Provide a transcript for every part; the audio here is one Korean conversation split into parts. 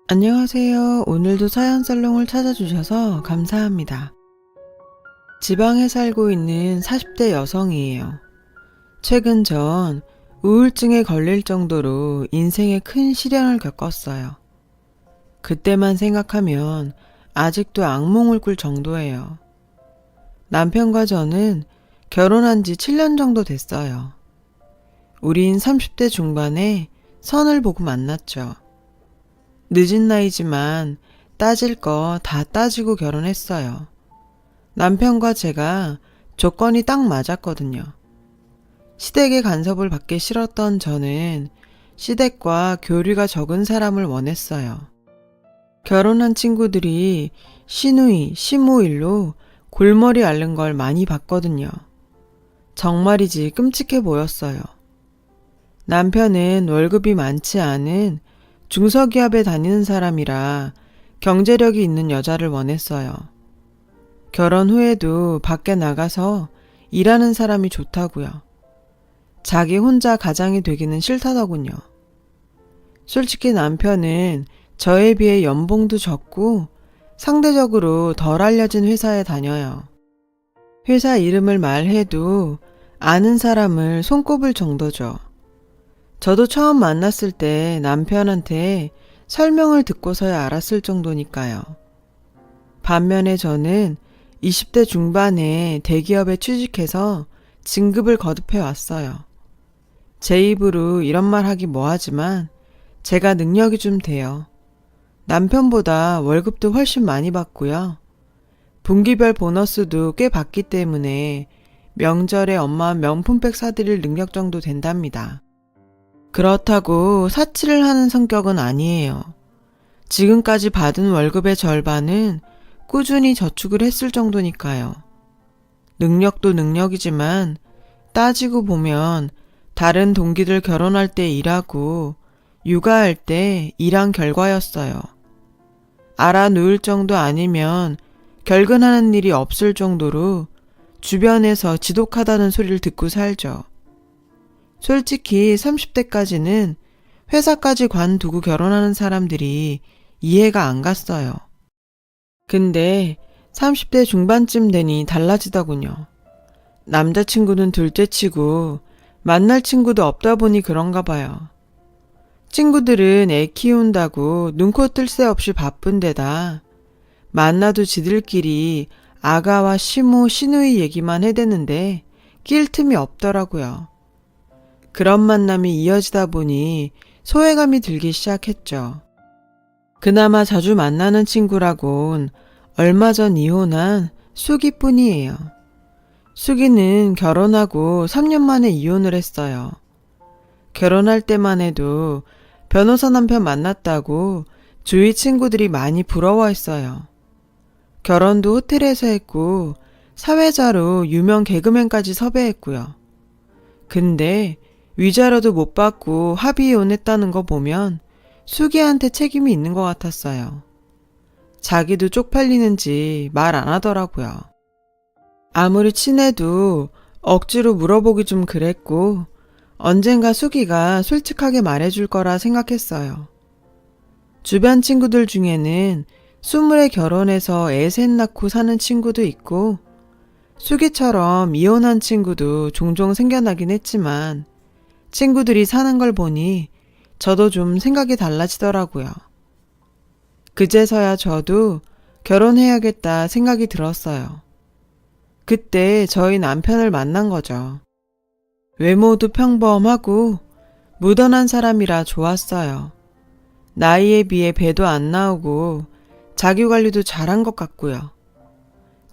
안녕하세요. 오늘도 사연살롱을 찾아주셔서 감사합니다. 지방에 살고 있는 40대 여성이에요. 최근 전 우울증에 걸릴 정도로 인생에 큰 시련을 겪었어요. 그때만 생각하면 아직도 악몽을 꿀 정도예요. 남편과 저는 결혼한 지 7년 정도 됐어요. 우린 30대 중반에 선을 보고 만났죠. 늦은 나이지만 따질 거 다 따지고 결혼했어요. 남편과 제가 조건이 딱 맞았거든요. 시댁의 간섭을 받기 싫었던 저는 시댁과 교류가 적은 사람을 원했어요. 결혼한 친구들이 시누이, 시모일로 골머리 앓는 걸 많이 봤거든요. 정말이지 끔찍해 보였어요. 남편은 월급이 많지 않은 중소기업에 다니는 사람이라 경제력이 있는 여자를 원했어요. 결혼 후에도 밖에 나가서 일하는 사람이 좋다고요. 자기 혼자 가장이 되기는 싫다더군요. 솔직히 남편은 저에 비해 연봉도 적고 상대적으로 덜 알려진 회사에 다녀요. 회사 이름을 말해도 아는 사람을 손꼽을 정도죠. 저도 처음 만났을 때 남편한테 설명을 듣고서야 알았을 정도니까요. 반면에 저는 20대 중반에 대기업에 취직해서 진급을 거듭해 왔어요. 제 입으로 이런 말 하기 뭐하지만 제가 능력이 좀 돼요. 남편보다 월급도 훨씬 많이 받고요. 분기별 보너스도 꽤 받기 때문에 명절에 엄마 명품백 사드릴 능력 정도 된답니다. 그렇다고 사치를 하는 성격은 아니에요. 지금까지 받은 월급의 절반은 꾸준히 저축을 했을 정도니까요. 능력도 능력이지만 따지고 보면 다른 동기들 결혼할 때 일하고 육아할 때 일한 결과였어요. 알아 누울 정도 아니면 결근하는 일이 없을 정도로 주변에서 지독하다는 소리를 듣고 살죠. 솔직히 30대까지는 회사까지 관두고 결혼하는 사람들이 이해가 안 갔어요. 근데 30대 중반쯤 되니 달라지더군요. 남자친구는 둘째치고 만날 친구도 없다 보니 그런가 봐요. 친구들은 애 키운다고 눈코 뜰 새 없이 바쁜 데다 만나도 지들끼리 아가와 시모, 시누이 얘기만 해대는데 낄 틈이 없더라고요. 그런 만남이 이어지다 보니 소외감이 들기 시작했죠. 그나마 자주 만나는 친구라곤 얼마 전 이혼한 수기뿐이에요. 수기는 결혼하고 3년 만에 이혼을 했어요. 결혼할 때만 해도 변호사 남편 만났다고 주위 친구들이 많이 부러워했어요. 결혼도 호텔에서 했고 사회자로 유명 개그맨까지 섭외했고요. 근데 위자료도 못 받고 합의 이혼했다는 거 보면 수기한테 책임이 있는 것 같았어요. 자기도 쪽팔리는지 말 안 하더라고요. 아무리 친해도 억지로 물어보기 좀 그랬고 언젠가 수기가 솔직하게 말해줄 거라 생각했어요. 주변 친구들 중에는 20에 결혼해서 애 셋 낳고 사는 친구도 있고 수기처럼 이혼한 친구도 종종 생겨나긴 했지만 친구들이 사는 걸 보니 저도 좀 생각이 달라지더라고요. 그제서야 저도 결혼해야겠다 생각이 들었어요. 그때 저희 남편을 만난 거죠. 외모도 평범하고 무던한 사람이라 좋았어요. 나이에 비해 배도 안 나오고 자기관리도 잘한 것 같고요.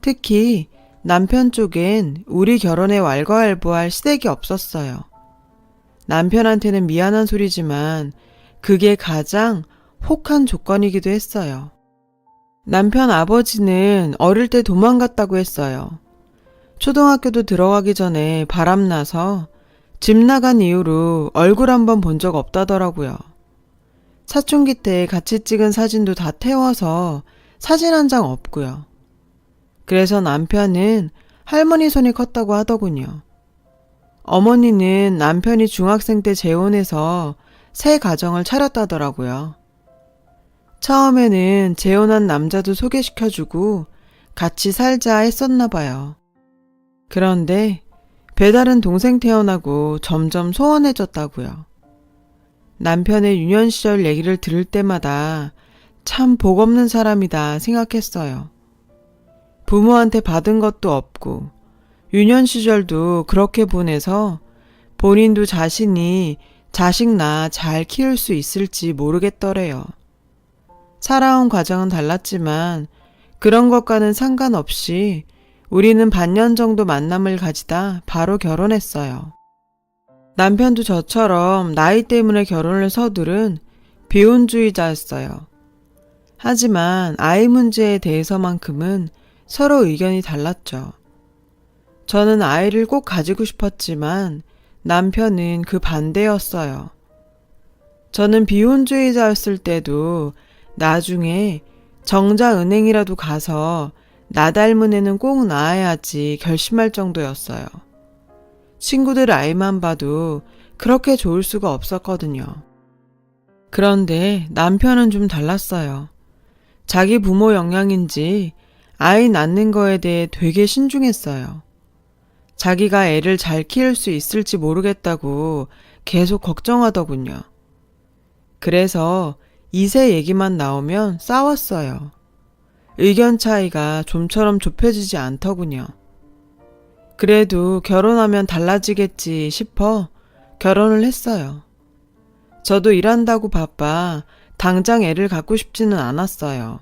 특히 남편 쪽엔 우리 결혼에 왈가왈부할 시댁이 없었어요. 남편한테는 미안한 소리지만 그게 가장 혹한 조건이기도 했어요. 남편 아버지는 어릴 때 도망갔다고 했어요. 초등학교도 들어가기 전에 바람나서 집 나간 이후로 얼굴 한번 본 적 없다더라고요. 사춘기 때 같이 찍은 사진도 다 태워서 사진 한 장 없고요. 그래서 남편은 할머니 손이 컸다고 하더군요. 어머니는 남편이 중학생 때 재혼해서 새 가정을 차렸다더라고요. 처음에는 재혼한 남자도 소개시켜주고 같이 살자 했었나 봐요. 그런데 배달은 동생 태어나고 점점 소원해졌다고요. 남편의 유년 시절 얘기를 들을 때마다 참 복 없는 사람이다 생각했어요. 부모한테 받은 것도 없고 유년 시절도 그렇게 보내서 본인도 자신이 자식 낳아 잘 키울 수 있을지 모르겠더래요. 살아온 과정은 달랐지만 그런 것과는 상관없이 우리는 반년 정도 만남을 가지다 바로 결혼했어요. 남편도 저처럼 나이 때문에 결혼을 서두른 비혼주의자였어요. 하지만 아이 문제에 대해서만큼은 서로 의견이 달랐죠. 저는 아이를 꼭 가지고 싶었지만 남편은 그 반대였어요. 저는 비혼주의자였을 때도 나중에 정자은행이라도 가서 나 닮은 애는 꼭 낳아야지 결심할 정도였어요. 친구들 아이만 봐도 그렇게 좋을 수가 없었거든요. 그런데 남편은 좀 달랐어요. 자기 부모 영향인지 아이 낳는 거에 대해 되게 신중했어요. 자기가 애를 잘 키울 수 있을지 모르겠다고 계속 걱정하더군요. 그래서 2세 얘기만 나오면 싸웠어요. 의견 차이가 좀처럼 좁혀지지 않더군요. 그래도 결혼하면 달라지겠지 싶어 결혼을 했어요. 저도 일한다고 바빠 당장 애를 갖고 싶지는 않았어요.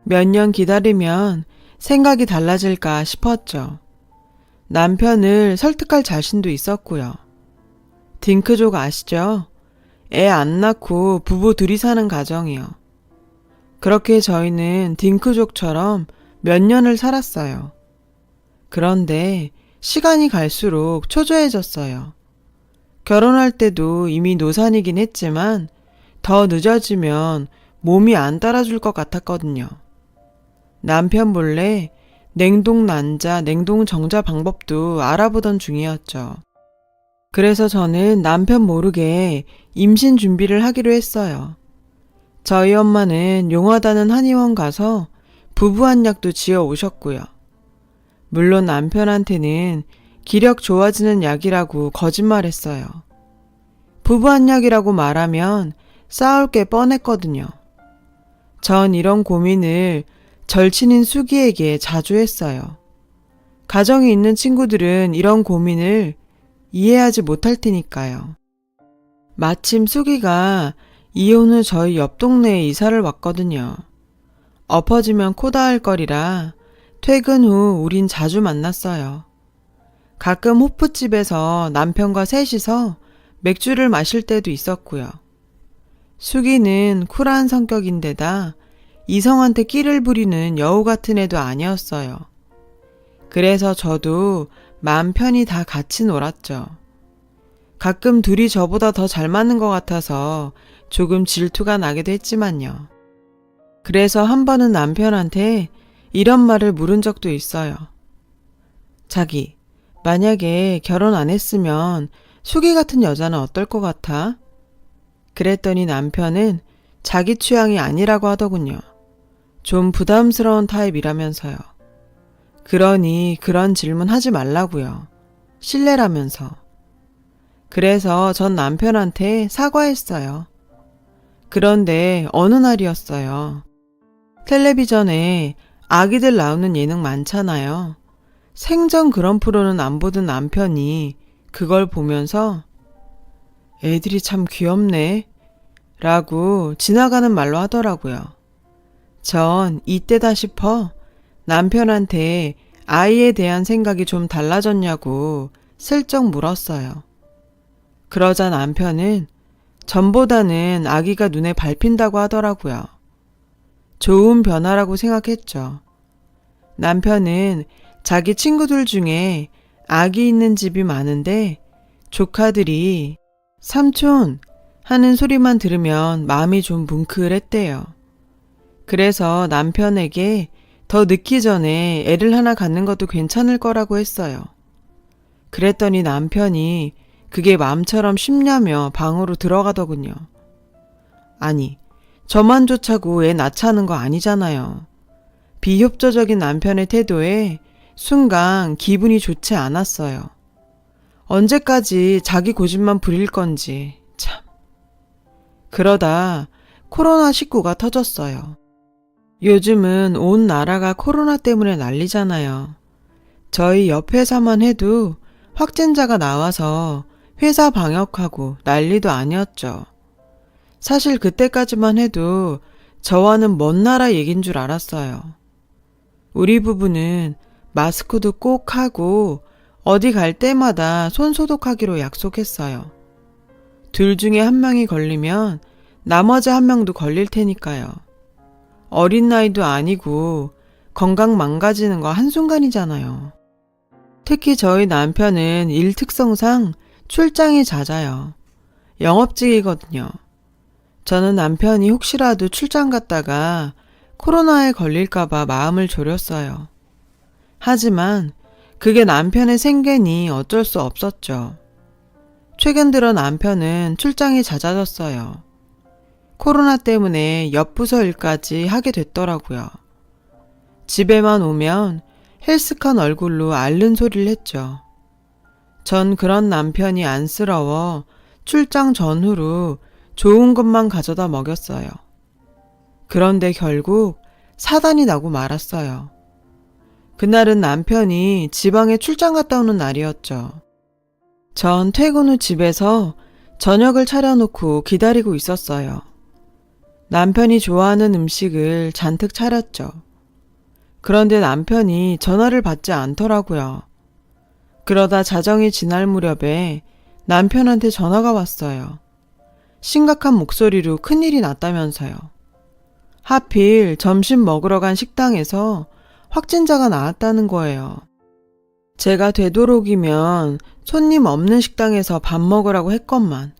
몇 년 기다리면 생각이 달라질까 싶었죠. 남편을 설득할 자신도 있었고요. 딩크족 아시죠? 애 안 낳고 부부 둘이 사는 가정이요. 그렇게 저희는 딩크족처럼 몇 년을 살았어요. 그런데 시간이 갈수록 초조해졌어요. 결혼할 때도 이미 노산이긴 했지만 더 늦어지면 몸이 안 따라줄 것 같았거든요. 남편 몰래 냉동 난자, 냉동 정자 방법도 알아보던 중이었죠. 그래서 저는 남편 모르게 임신 준비를 하기로 했어요. 저희 엄마는 용하다는 한의원 가서 부부한약도 지어 오셨고요. 물론 남편한테는 기력 좋아지는 약이라고 거짓말했어요. 부부한약이라고 말하면 싸울 게 뻔했거든요. 전 이런 고민을 절친인 수기에게 자주 했어요. 가정이 있는 친구들은 이런 고민을 이해하지 못할 테니까요. 마침 수기가 이혼 후 저희 옆 동네에 이사를 왔거든요. 엎어지면 코 닿을 거리라 퇴근 후 우린 자주 만났어요. 가끔 호프집에서 남편과 셋이서 맥주를 마실 때도 있었고요. 수기는 쿨한 성격인데다 이성한테 끼를 부리는 여우 같은 애도 아니었어요. 그래서 저도 마음 편히 다 같이 놀았죠. 가끔 둘이 저보다 더 잘 맞는 것 같아서 조금 질투가 나기도 했지만요. 그래서 한 번은 남편한테 이런 말을 물은 적도 있어요. 자기, 만약에 결혼 안 했으면 수기 같은 여자는 어떨 것 같아? 그랬더니 남편은 자기 취향이 아니라고 하더군요. 좀 부담스러운 타입이라면서요. 그러니 그런 질문 하지 말라고요. 실례라면서. 그래서 전 남편한테 사과했어요. 그런데 어느 날이었어요. 텔레비전에 아기들 나오는 예능 많잖아요. 생전 그런 프로는 안 보던 남편이 그걸 보면서 애들이 참 귀엽네 라고 지나가는 말로 하더라고요. 전 이때다 싶어 남편한테 아이에 대한 생각이 좀 달라졌냐고 슬쩍 물었어요. 그러자 남편은 전보다는 아기가 눈에 밟힌다고 하더라고요. 좋은 변화라고 생각했죠. 남편은 자기 친구들 중에 아기 있는 집이 많은데 조카들이 삼촌 하는 소리만 들으면 마음이 좀 뭉클했대요. 그래서 남편에게 더 늦기 전에 애를 하나 갖는 것도 괜찮을 거라고 했어요. 그랬더니 남편이 그게 마음처럼 쉽냐며 방으로 들어가더군요. 아니, 저만 좋자고 애 낳자는 거 아니잖아요. 비협조적인 남편의 태도에 순간 기분이 좋지 않았어요. 언제까지 자기 고집만 부릴 건지 참. 그러다 코로나19가 터졌어요. 요즘은 온 나라가 코로나 때문에 난리잖아요. 저희 옆 회사만 해도 확진자가 나와서 회사 방역하고 난리도 아니었죠. 사실 그때까지만 해도 저와는 먼 나라 얘긴 줄 알았어요. 우리 부부는 마스크도 꼭 하고 어디 갈 때마다 손 소독하기로 약속했어요. 둘 중에 한 명이 걸리면 나머지 한 명도 걸릴 테니까요. 어린 나이도 아니고 건강 망가지는 거 한순간이잖아요. 특히 저희 남편은 일 특성상 출장이 잦아요. 영업직이거든요. 저는 남편이 혹시라도 출장 갔다가 코로나에 걸릴까봐 마음을 졸였어요. 하지만 그게 남편의 생계니 어쩔 수 없었죠. 최근 들어 남편은 출장이 잦아졌어요. 코로나 때문에 옆 부서 일까지 하게 됐더라고요. 집에만 오면 헬스칸 얼굴로 앓는 소리를 했죠. 전 그런 남편이 안쓰러워 출장 전후로 좋은 것만 가져다 먹였어요. 그런데 결국 사단이 나고 말았어요. 그날은 남편이 지방에 출장 갔다 오는 날이었죠. 전 퇴근 후 집에서 저녁을 차려놓고 기다리고 있었어요. 남편이 좋아하는 음식을 잔뜩 차렸죠. 그런데 남편이 전화를 받지 않더라고요. 그러다 자정이 지날 무렵에 남편한테 전화가 왔어요. 심각한 목소리로 큰일이 났다면서요. 하필 점심 먹으러 간 식당에서 확진자가 나왔다는 거예요. 제가 되도록이면 손님 없는 식당에서 밥 먹으라고 했건만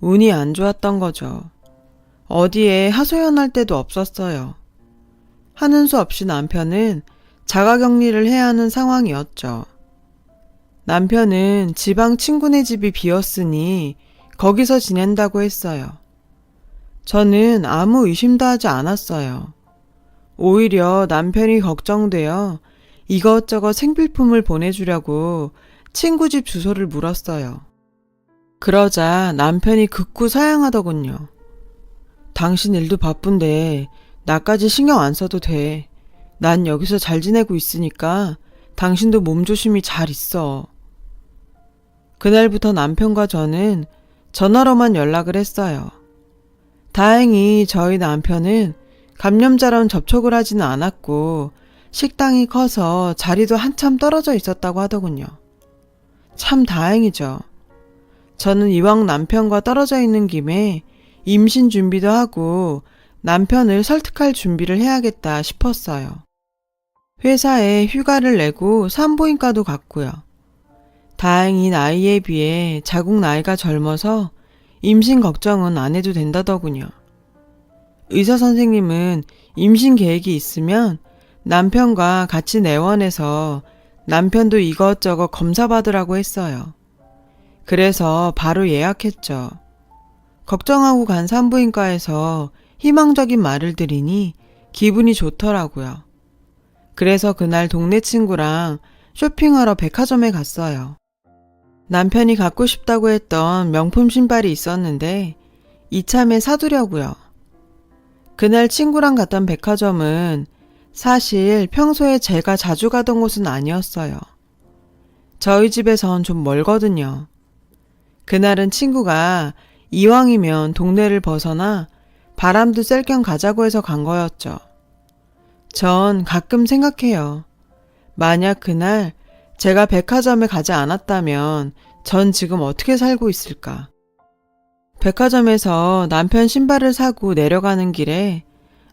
운이 안 좋았던 거죠. 어디에 하소연할 데도 없었어요. 하는 수 없이 남편은 자가격리를 해야 하는 상황이었죠. 남편은 지방 친구네 집이 비었으니 거기서 지낸다고 했어요. 저는 아무 의심도 하지 않았어요. 오히려 남편이 걱정되어 이것저것 생필품을 보내주려고 친구 집 주소를 물었어요. 그러자 남편이 극구 사양하더군요. 당신 일도 바쁜데 나까지 신경 안 써도 돼. 난 여기서 잘 지내고 있으니까 당신도 몸조심히 잘 있어. 그날부터 남편과 저는 전화로만 연락을 했어요. 다행히 저희 남편은 감염자랑 접촉을 하지는 않았고 식당이 커서 자리도 한참 떨어져 있었다고 하더군요. 참 다행이죠. 저는 이왕 남편과 떨어져 있는 김에 임신 준비도 하고 남편을 설득할 준비를 해야겠다 싶었어요. 회사에 휴가를 내고 산부인과도 갔고요. 다행히 나이에 비해 자궁 나이가 젊어서 임신 걱정은 안 해도 된다더군요. 의사 선생님은 임신 계획이 있으면 남편과 같이 내원해서 남편도 이것저것 검사받으라고 했어요. 그래서 바로 예약했죠. 걱정하고 간 산부인과에서 희망적인 말을 들으니 기분이 좋더라고요. 그래서 그날 동네 친구랑 쇼핑하러 백화점에 갔어요. 남편이 갖고 싶다고 했던 명품 신발이 있었는데 이참에 사두려고요. 그날 친구랑 갔던 백화점은 사실 평소에 제가 자주 가던 곳은 아니었어요. 저희 집에선 좀 멀거든요. 그날은 친구가 이왕이면 동네를 벗어나 바람도 쐴 겸 가자고 해서 간 거였죠. 전 가끔 생각해요. 만약 그날 제가 백화점에 가지 않았다면 전 지금 어떻게 살고 있을까? 백화점에서 남편 신발을 사고 내려가는 길에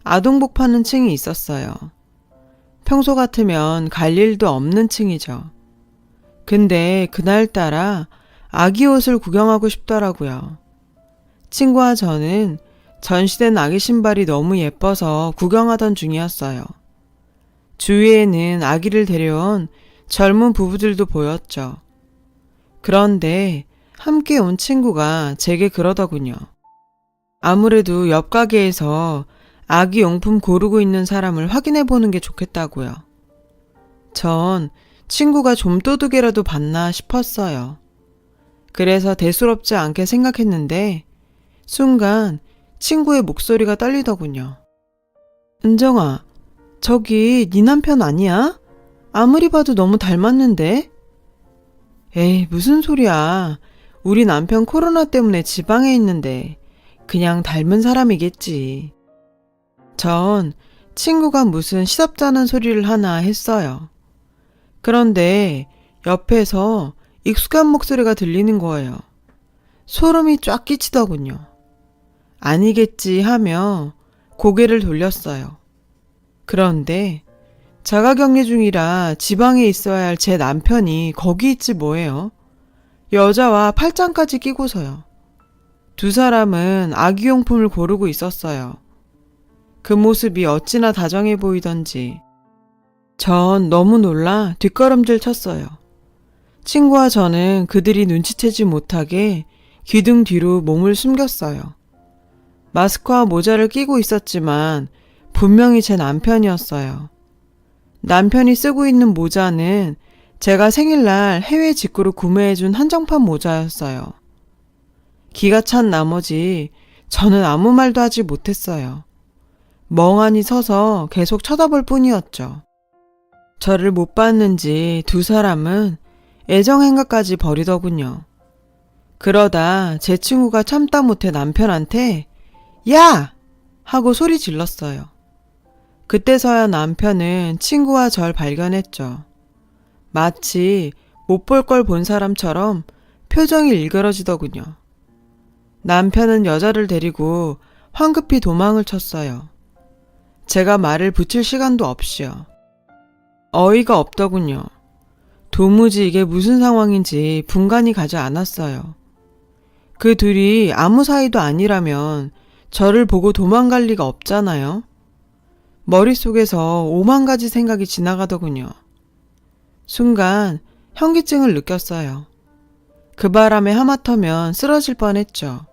아동복 파는 층이 있었어요. 평소 같으면 갈 일도 없는 층이죠. 근데 그날따라 아기 옷을 구경하고 싶더라고요. 친구와 저는 전시된 아기 신발이 너무 예뻐서 구경하던 중이었어요. 주위에는 아기를 데려온 젊은 부부들도 보였죠. 그런데 함께 온 친구가 제게 그러더군요. 아무래도 옆 가게에서 아기 용품 고르고 있는 사람을 확인해 보는 게 좋겠다고요. 전 친구가 좀도둑이라도 봤나 싶었어요. 그래서 대수롭지 않게 생각했는데 순간 친구의 목소리가 떨리더군요. 은정아, 저기 네 남편 아니야? 아무리 봐도 너무 닮았는데? 에이, 무슨 소리야. 우리 남편 코로나 때문에 지방에 있는데 그냥 닮은 사람이겠지. 전 친구가 무슨 시덥잖은 소리를 하나 했어요. 그런데 옆에서 익숙한 목소리가 들리는 거예요. 소름이 쫙 끼치더군요. 아니겠지 하며 고개를 돌렸어요. 그런데 자가격리 중이라 지방에 있어야 할 제 남편이 거기 있지 뭐예요. 여자와 팔짱까지 끼고서요. 두 사람은 아기용품을 고르고 있었어요. 그 모습이 어찌나 다정해 보이던지 전 너무 놀라 뒷걸음질 쳤어요. 친구와 저는 그들이 눈치채지 못하게 기둥 뒤로 몸을 숨겼어요. 마스크와 모자를 끼고 있었지만 분명히 제 남편이었어요. 남편이 쓰고 있는 모자는 제가 생일날 해외 직구로 구매해준 한정판 모자였어요. 기가 찬 나머지 저는 아무 말도 하지 못했어요. 멍하니 서서 계속 쳐다볼 뿐이었죠. 저를 못 봤는지 두 사람은 애정행각까지 벌이더군요. 그러다 제 친구가 참다 못해 남편한테 야! 하고 소리 질렀어요. 그때서야 남편은 친구와 절 발견했죠. 마치 못 볼 걸 본 사람처럼 표정이 일그러지더군요. 남편은 여자를 데리고 황급히 도망을 쳤어요. 제가 말을 붙일 시간도 없이요. 어이가 없더군요. 도무지 이게 무슨 상황인지 분간이 가지 않았어요. 그 둘이 아무 사이도 아니라면 저를 보고 도망갈 리가 없잖아요. 머릿속에서 5만 가지 생각이 지나가더군요. 순간 현기증을 느꼈어요. 그 바람에 하마터면 쓰러질 뻔했죠.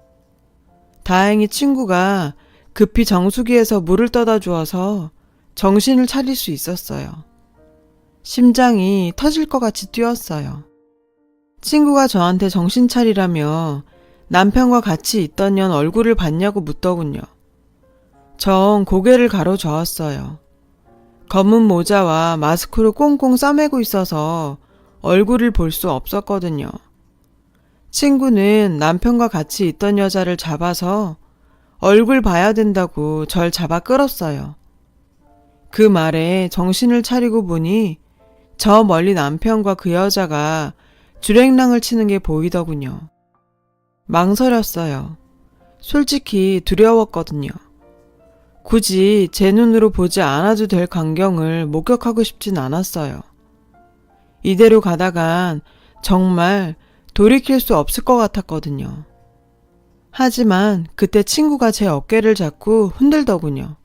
다행히 친구가 급히 정수기에서 물을 떠다 주어서 정신을 차릴 수 있었어요. 심장이 터질 것 같이 뛰었어요. 친구가 저한테 정신 차리라며 남편과 같이 있던 년 얼굴을 봤냐고 묻더군요. 전 고개를 가로저었어요. 검은 모자와 마스크로 꽁꽁 싸매고 있어서 얼굴을 볼 수 없었거든요. 친구는 남편과 같이 있던 여자를 잡아서 얼굴 봐야 된다고 절 잡아 끌었어요. 그 말에 정신을 차리고 보니 저 멀리 남편과 그 여자가 주랭랑을 치는 게 보이더군요. 망설였어요. 솔직히 두려웠거든요. 굳이 제 눈으로 보지 않아도 될 광경을 목격하고 싶진 않았어요. 이대로 가다간 정말 돌이킬 수 없을 것 같았거든요. 하지만 그때 친구가 제 어깨를 잡고 흔들더군요.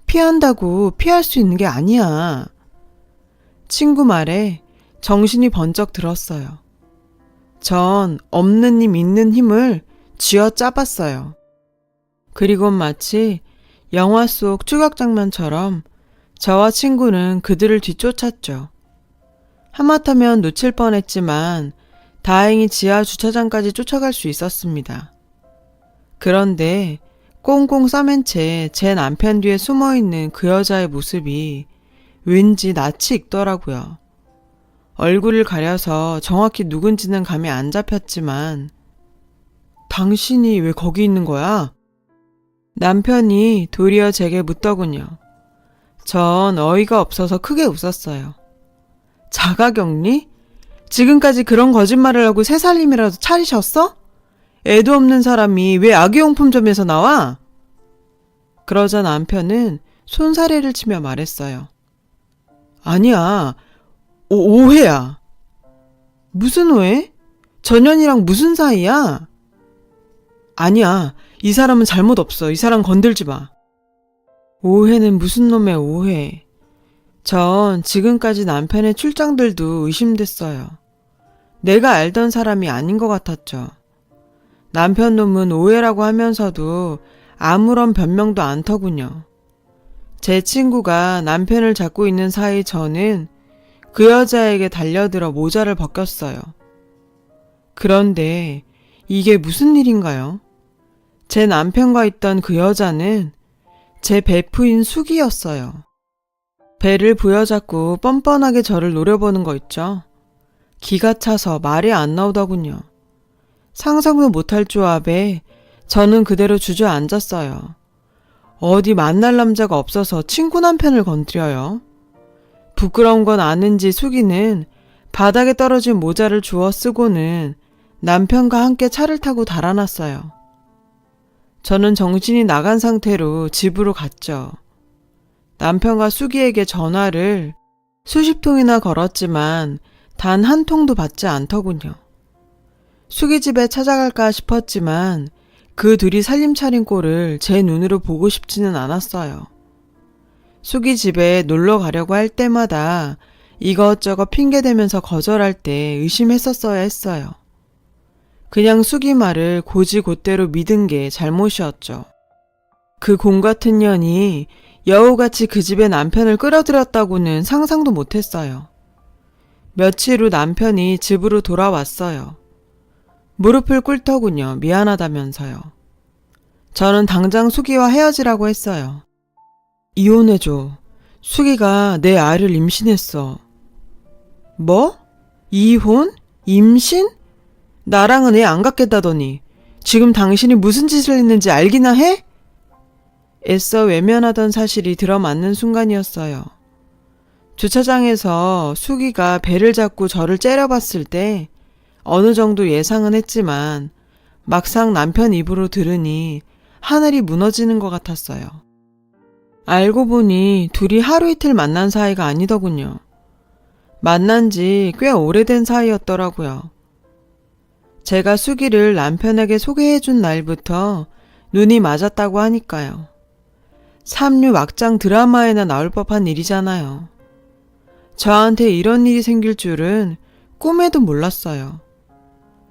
피한다고 피할 수 있는 게 아니야. 친구 말에 정신이 번쩍 들었어요. 전 없는 힘 있는 힘을 쥐어 짜봤어요. 그리곤 마치 영화 속 추격 장면처럼 저와 친구는 그들을 뒤쫓았죠. 하마터면 놓칠 뻔했지만 다행히 지하 주차장까지 쫓아갈 수 있었습니다. 그런데 꽁꽁 싸맨 채 제 남편 뒤에 숨어있는 그 여자의 모습이 왠지 낯이 익더라고요. 얼굴을 가려서 정확히 누군지는 감이 안 잡혔지만 당신이 왜 거기 있는 거야? 남편이 도리어 제게 묻더군요. 전 어이가 없어서 크게 웃었어요. 자가격리? 지금까지 그런 거짓말을 하고 새살림이라도 차리셨어? 애도 없는 사람이 왜 아기용품점에서 나와? 그러자 남편은 손사래를 치며 말했어요. 아니야, 오해야. 무슨 오해? 전현이랑 무슨 사이야? 아니야, 이 사람은 잘못 없어. 이 사람 건들지 마. 오해는 무슨 놈의 오해. 전 지금까지 남편의 출장들도 의심됐어요. 내가 알던 사람이 아닌 것 같았죠. 남편 놈은 오해라고 하면서도 아무런 변명도 안 터군요. 제 친구가 남편을 잡고 있는 사이 저는 그 여자에게 달려들어 모자를 벗겼어요. 그런데 이게 무슨 일인가요? 제 남편과 있던 그 여자는 제 베프인 숙이었어요. 배를 부여잡고 뻔뻔하게 저를 노려보는 거 있죠? 기가 차서 말이 안 나오더군요. 상상도 못할 조합에 저는 그대로 주저앉았어요. 어디 만날 남자가 없어서 친구 남편을 건드려요. 부끄러운 건 아는지 숙이는 바닥에 떨어진 모자를 주워 쓰고는 남편과 함께 차를 타고 달아났어요. 저는 정신이 나간 상태로 집으로 갔죠. 남편과 숙이에게 전화를 수십 통이나 걸었지만 단 한 통도 받지 않더군요. 숙이 집에 찾아갈까 싶었지만 그 둘이 살림 차린 꼴을 제 눈으로 보고 싶지는 않았어요. 숙이 집에 놀러 가려고 할 때마다 이것저것 핑계대면서 거절할 때 의심했었어야 했어요. 그냥 숙이 말을 고지곧대로 믿은 게 잘못이었죠. 그 공 같은 년이 여우같이 그 집에 남편을 끌어들였다고는 상상도 못했어요. 며칠 후 남편이 집으로 돌아왔어요. 무릎을 꿇더군요. 미안하다면서요. 저는 당장 숙이와 헤어지라고 했어요. 이혼해줘. 숙이가 내 아이를 임신했어. 뭐? 이혼? 임신? 나랑은 애 안 갖겠다더니 지금 당신이 무슨 짓을 했는지 알기나 해? 애써 외면하던 사실이 들어맞는 순간이었어요. 주차장에서 숙이가 배를 잡고 저를 째려봤을 때 어느 정도 예상은 했지만 막상 남편 입으로 들으니 하늘이 무너지는 것 같았어요. 알고 보니 둘이 하루 이틀 만난 사이가 아니더군요. 만난 지 꽤 오래된 사이였더라고요. 제가 숙이를 남편에게 소개해준 날부터 눈이 맞았다고 하니까요. 삼류 막장 드라마에나 나올 법한 일이잖아요. 저한테 이런 일이 생길 줄은 꿈에도 몰랐어요.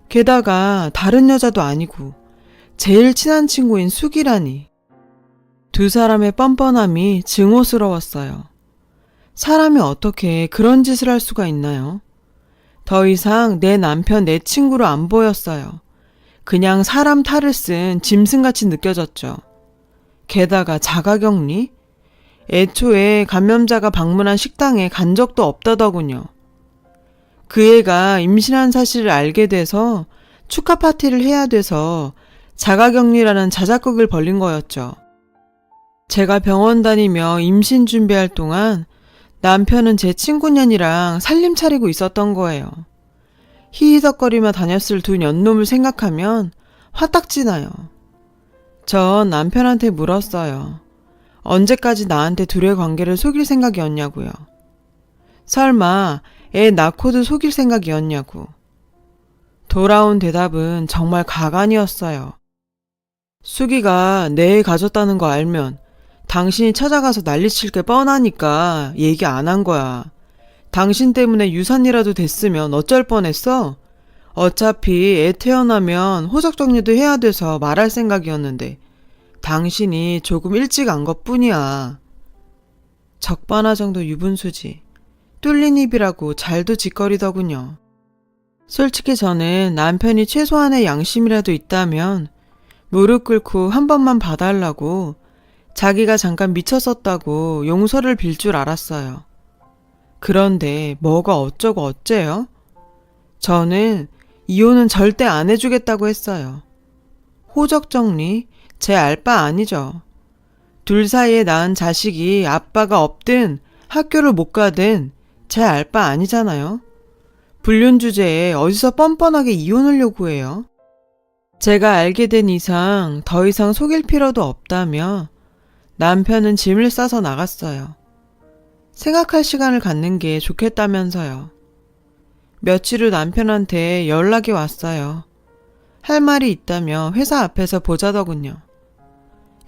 게다가 다른 여자도 아니고 제일 친한 친구인 숙이라니. 두 사람의 뻔뻔함이 증오스러웠어요. 사람이 어떻게 그런 짓을 할 수가 있나요? 더 이상 내 남편, 내 친구로 안 보였어요. 그냥 사람 탈을 쓴 짐승같이 느껴졌죠. 게다가 자가격리? 애초에 감염자가 방문한 식당에 간 적도 없다더군요. 그 애가 임신한 사실을 알게 돼서 축하 파티를 해야 돼서 자가격리라는 자작극을 벌린 거였죠. 제가 병원 다니며 임신 준비할 동안 남편은 제 친구년이랑 살림 차리고 있었던 거예요. 히히덕거리며 다녔을 두 년놈을 생각하면 화딱지나요. 전 남편한테 물었어요. 언제까지 나한테 둘의 관계를 속일 생각이었냐고요. 설마 애 낳고도 속일 생각이었냐고. 돌아온 대답은 정말 가관이었어요. 숙이가 내 애 가졌다는 거 알면 당신이 찾아가서 난리칠 게 뻔하니까 얘기 안 한 거야. 당신 때문에 유산이라도 됐으면 어쩔 뻔했어? 어차피 애 태어나면 호적 정리도 해야 돼서 말할 생각이었는데 당신이 조금 일찍 안 것뿐이야. 적반하 정도 유분수지. 뚫린 입이라고 잘도 짓거리더군요. 솔직히 저는 남편이 최소한의 양심이라도 있다면 무릎 꿇고 한 번만 봐달라고 자기가 잠깐 미쳤었다고 용서를 빌 줄 알았어요. 그런데 뭐가 어쩌고 어째요? 저는 이혼은 절대 안 해주겠다고 했어요. 호적 정리? 제 알 바 아니죠. 둘 사이에 낳은 자식이 아빠가 없든 학교를 못 가든 제 알 바 아니잖아요. 불륜 주제에 어디서 뻔뻔하게 이혼을 요구해요? 제가 알게 된 이상 더 이상 속일 필요도 없다며 남편은 짐을 싸서 나갔어요. 생각할 시간을 갖는 게 좋겠다면서요. 며칠 후 남편한테 연락이 왔어요. 할 말이 있다며 회사 앞에서 보자더군요.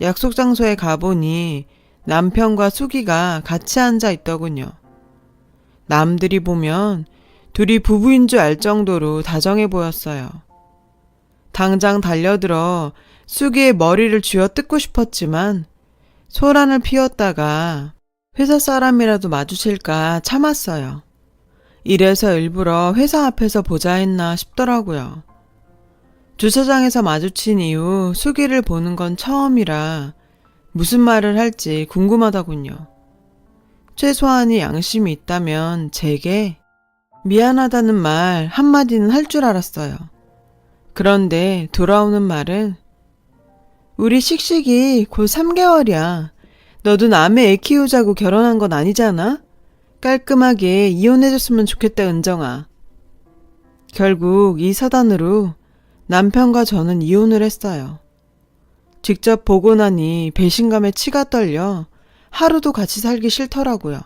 약속 장소에 가보니 남편과 숙이가 같이 앉아 있더군요. 남들이 보면 둘이 부부인 줄 알 정도로 다정해 보였어요. 당장 달려들어 수기의 머리를 쥐어 뜯고 싶었지만 소란을 피웠다가 회사 사람이라도 마주칠까 참았어요. 이래서 일부러 회사 앞에서 보자 했나 싶더라고요. 주차장에서 마주친 이후 수기를 보는 건 처음이라 무슨 말을 할지 궁금하더군요. 최소한이 양심이 있다면 제게 미안하다는 말 한마디는 할 줄 알았어요. 그런데 돌아오는 말은 우리 씩씩이 곧 3개월이야. 너도 남의 애 키우자고 결혼한 건 아니잖아? 깔끔하게 이혼해줬으면 좋겠다, 은정아. 결국 이 사단으로 남편과 저는 이혼을 했어요. 직접 보고 나니 배신감에 치가 떨려 하루도 같이 살기 싫더라고요.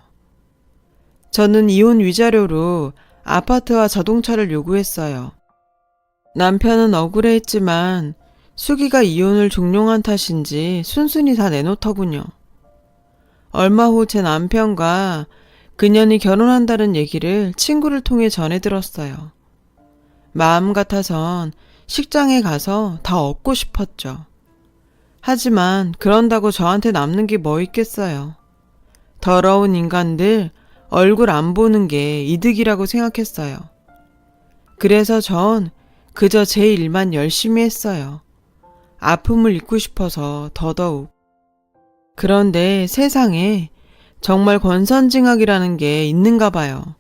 저는 이혼 위자료로 아파트와 자동차를 요구했어요. 남편은 억울해했지만 수기가 이혼을 종용한 탓인지 순순히 다 내놓더군요. 얼마 후 제 남편과 그년이 결혼한다는 얘기를 친구를 통해 전해 들었어요. 마음 같아선 식장에 가서 다 얻고 싶었죠. 하지만 그런다고 저한테 남는 게 뭐 있겠어요. 더러운 인간들 얼굴 안 보는 게 이득이라고 생각했어요. 그래서 전 그저 제 일만 열심히 했어요. 아픔을 잊고 싶어서 더더욱. 그런데 세상에 정말 권선징악이라는 게 있는가 봐요.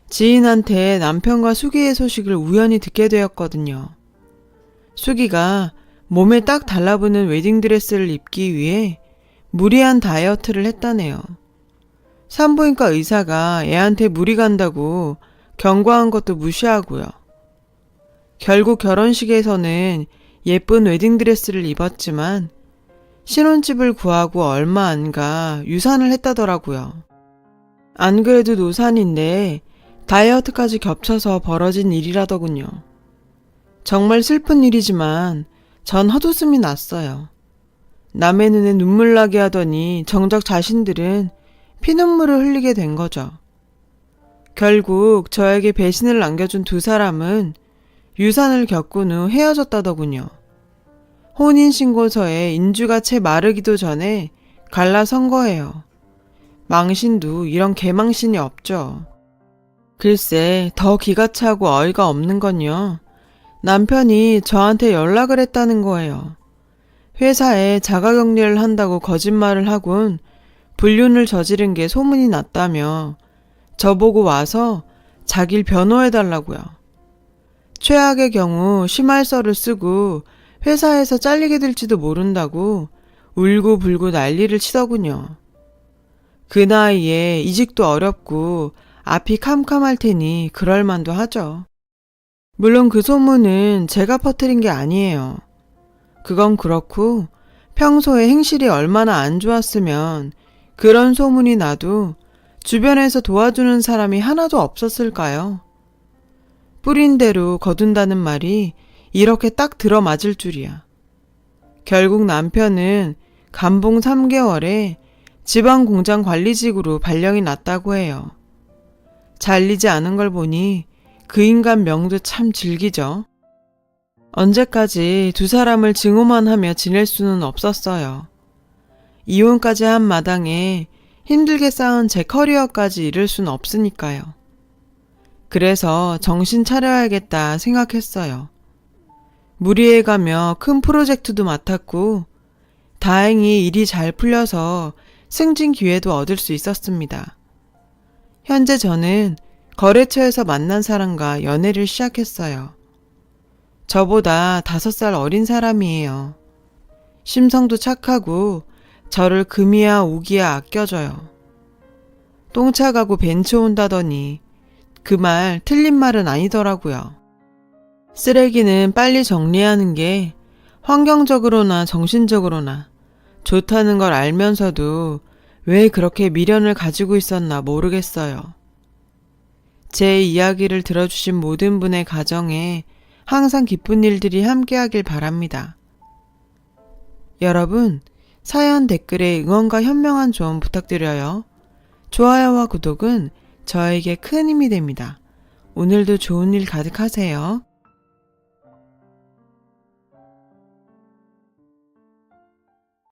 지인한테 남편과 수기의 소식을 우연히 듣게 되었거든요. 수기가 몸에 딱 달라붙는 웨딩드레스를 입기 위해 무리한 다이어트를 했다네요. 산부인과 의사가 애한테 무리 간다고 경고한 것도 무시하고요. 결국 결혼식에서는 예쁜 웨딩드레스를 입었지만 신혼집을 구하고 얼마 안 가 유산을 했다더라고요. 안 그래도 노산인데 다이어트까지 겹쳐서 벌어진 일이라더군요. 정말 슬픈 일이지만 전 헛웃음이 났어요. 남의 눈에 눈물 나게 하더니 정작 자신들은 피눈물을 흘리게 된 거죠. 결국 저에게 배신을 안겨준 두 사람은 유산을 겪은 후 헤어졌다더군요. 혼인신고서에 인주가 채 마르기도 전에 갈라선 거예요. 망신도 이런 개망신이 없죠. 글쎄 더 기가 차고 어이가 없는 건요. 남편이 저한테 연락을 했다는 거예요. 회사에 자가격리를 한다고 거짓말을 하곤 불륜을 저지른 게 소문이 났다며 저보고 와서 자기를 변호해달라고요. 최악의 경우 심할서를 쓰고 회사에서 잘리게 될지도 모른다고 울고불고 난리를 치더군요. 그 나이에 이직도 어렵고 앞이 캄캄할 테니 그럴 만도 하죠. 물론 그 소문은 제가 퍼뜨린 게 아니에요. 그건 그렇고 평소에 행실이 얼마나 안 좋았으면 그런 소문이 나도 주변에서 도와주는 사람이 하나도 없었을까요? 뿌린 대로 거둔다는 말이 이렇게 딱 들어맞을 줄이야. 결국 남편은 감봉 3개월에 지방공장 관리직으로 발령이 났다고 해요. 잘리지 않은 걸 보니 그 인간 명도 참 질기죠. 언제까지 두 사람을 증오만 하며 지낼 수는 없었어요. 이혼까지 한 마당에 힘들게 쌓은 제 커리어까지 잃을 순 없으니까요. 그래서 정신 차려야겠다 생각했어요. 무리해가며 큰 프로젝트도 맡았고 다행히 일이 잘 풀려서 승진 기회도 얻을 수 있었습니다. 현재 저는 거래처에서 만난 사람과 연애를 시작했어요. 저보다 5살 어린 사람이에요. 심성도 착하고 저를 금이야 오기야 아껴줘요. 똥차 가고 벤츠 온다더니 그 말 틀린 말은 아니더라고요. 쓰레기는 빨리 정리하는 게 환경적으로나 정신적으로나 좋다는 걸 알면서도 왜 그렇게 미련을 가지고 있었나 모르겠어요. 제 이야기를 들어주신 모든 분의 가정에 항상 기쁜 일들이 함께하길 바랍니다. 여러분, 사연 댓글에 응원과 현명한 조언 부탁드려요. 좋아요와 구독은 저에게 큰 힘이 됩니다. 오늘도 좋은 일 가득하세요.